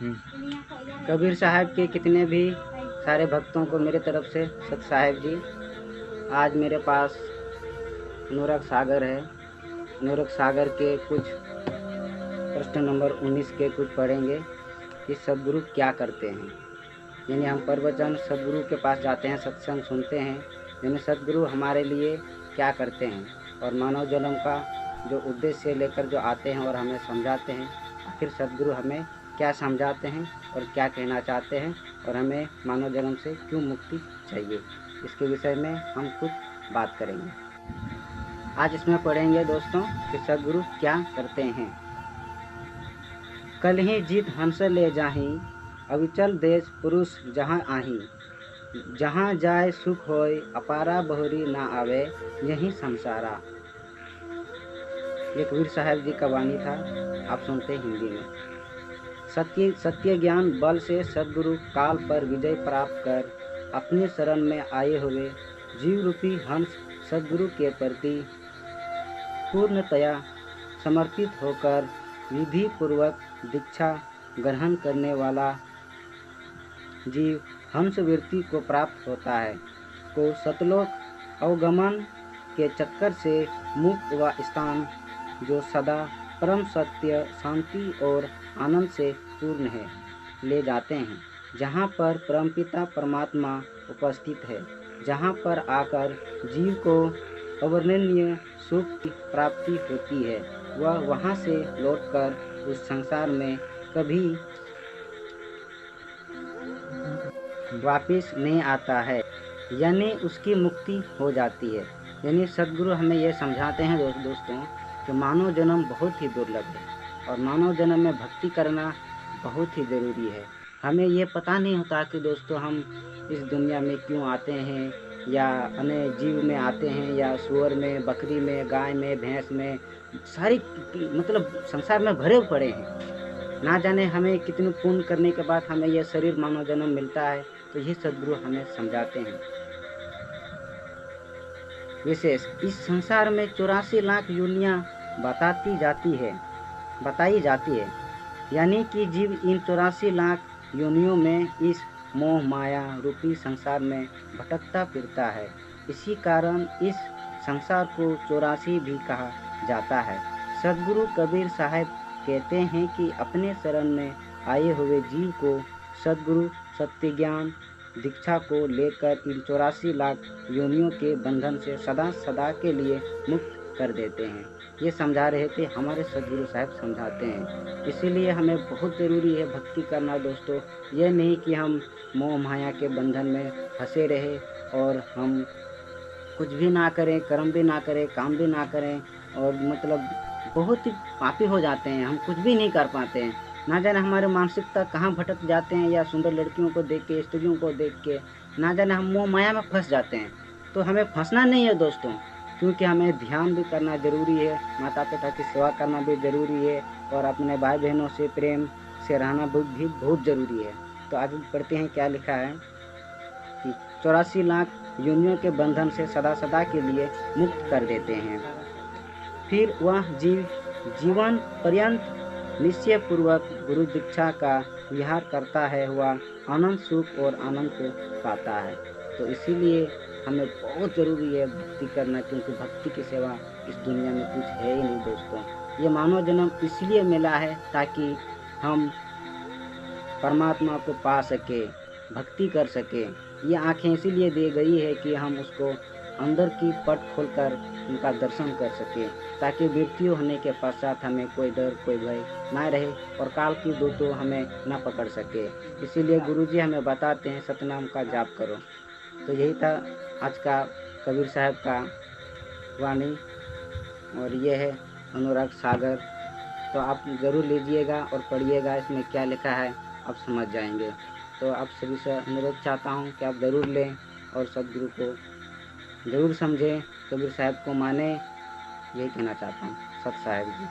कबीर साहब के कितने भी सारे भक्तों को मेरे तरफ से सत साहेब जी। आज मेरे पास अनुराग सागर है। अनुराग सागर के कुछ प्रश्न नंबर 19 के कुछ पढ़ेंगे कि सदगुरु क्या करते हैं। यानी हम प्रवचन सदगुरु के पास जाते हैं, सत्संग सुनते हैं, यानी सदगुरु हमारे लिए क्या करते हैं और मानव जन्म का जो उद्देश्य लेकर जो आते हैं और हमें समझाते हैं, आखिर सदगुरु हमें क्या समझाते हैं और क्या कहना चाहते हैं और हमें मानव जन्म से क्यों मुक्ति चाहिए, इसके विषय में हम कुछ बात करेंगे। आज इसमें पढ़ेंगे दोस्तों कि सदगुरु क्या करते हैं। कल ही जीत हंस ले जाही, अविचल देश पुरुष जहाँ आही, जहाँ जाए सुख होय अपारा बहुरी ना आवे, यही संसारा। ये कबीर साहब जी का वाणी था, आप सुनते हिंदी में। सत्य ज्ञान बल से सदगुरु काल पर विजय प्राप्त कर अपने शरण में आए हुए जीव रूपी हंस सदगुरु के प्रति पूर्णतया समर्पित होकर विधि पूर्वक दीक्षा ग्रहण करने वाला जीव हंस वृत्ति को प्राप्त होता है, को सतलोक अवगमन के चक्कर से मुक्त व स्थान जो सदा परम सत्य शांति और आनंद से पूर्ण है ले जाते हैं, जहाँ पर परमपिता परमात्मा उपस्थित है, जहाँ पर आकर जीव को अवर्णनीय सुख की प्राप्ति होती है। वह वहाँ से लौटकर उस संसार में कभी वापिस नहीं आता है, यानी उसकी मुक्ति हो जाती है। यानी सदगुरु हमें यह समझाते हैं दोस्तों कि मानव जन्म बहुत ही दुर्लभ है और मानव जन्म में भक्ति करना बहुत ही ज़रूरी है। हमें ये पता नहीं होता कि दोस्तों हम इस दुनिया में क्यों आते हैं, या अन्य जीव में आते हैं, या सूअर में, बकरी में, गाय में, भैंस में, सारी मतलब संसार में भरे पड़े हैं। ना जाने हमें कितने पुण्य करने के बाद हमें यह शरीर मानव जन्म मिलता है। तो ये सदगुरु हमें समझाते हैं। विशेष इस संसार में 84 लाख योनियां बताई जाती है, यानी कि जीव इन 84 लाख योनियों में इस मोह माया रूपी संसार में भटकता फिरता है। इसी कारण इस संसार को 84 भी कहा जाता है। सदगुरु कबीर साहब कहते हैं कि अपने शरण में आए हुए जीव को सदगुरु सत्य ज्ञान दीक्षा को लेकर इन 84 लाख योनियों के बंधन से सदा सदा के लिए मुक्त कर देते हैं। ये समझा रहे थे हमारे सदगुरु साहब, समझाते हैं। इसीलिए हमें बहुत ज़रूरी है भक्ति करना दोस्तों। यह नहीं कि हम मोह माया के बंधन में फंसे रहे और हम कुछ भी ना करें, कर्म भी ना करें, काम भी ना करें और मतलब बहुत ही पापी हो जाते हैं, हम कुछ भी नहीं कर पाते हैं। ना जाने हमारे मानसिकता कहाँ भटक जाते हैं, या सुंदर लड़कियों को देख के, स्त्रियों को देख के ना जाने हम मोह माया में फंस जाते हैं। तो हमें फंसना नहीं है दोस्तों, क्योंकि हमें ध्यान भी करना ज़रूरी है, माता पिता की सेवा करना भी ज़रूरी है और अपने भाई बहनों से प्रेम से रहना भी बहुत ज़रूरी है। तो आगे पढ़ते हैं क्या लिखा है कि 84 लाख योनियों के बंधन से सदा सदा के लिए मुक्त कर देते हैं। फिर वह जीवन पर्यंत निश्चय पूर्वक गुरु दीक्षा का विहार करता है, वह आनंद सुख और आनंद को पाता है। तो इसीलिए हमें बहुत ज़रूरी है भक्ति करना, क्योंकि भक्ति की सेवा इस दुनिया में कुछ है ही नहीं दोस्तों। ये मानव जन्म इसलिए मिला है ताकि हम परमात्मा को पा सके, भक्ति कर सके। ये आँखें इसीलिए दी गई है कि हम उसको अंदर की पट खोलकर उनका दर्शन कर सके, ताकि मृत्यु होने के पश्चात हमें कोई डर कोई भय ना रहे और काल की दूतों हमें ना पकड़ सके। इसीलिए गुरुजी हमें बताते हैं सतनाम का जाप करो। तो यही था आज का कबीर साहब का वाणी, और ये है अनुराग सागर। तो आप ज़रूर लीजिएगा और पढ़िएगा, इसमें क्या लिखा है आप समझ जाएंगे। तो आप सभी से अनुरोध चाहता हूँ कि आप ज़रूर लें और सदगुरु को ज़रूर समझें, कबीर साहब को माने, यही कहना चाहता हूँ। सत साहेब जी।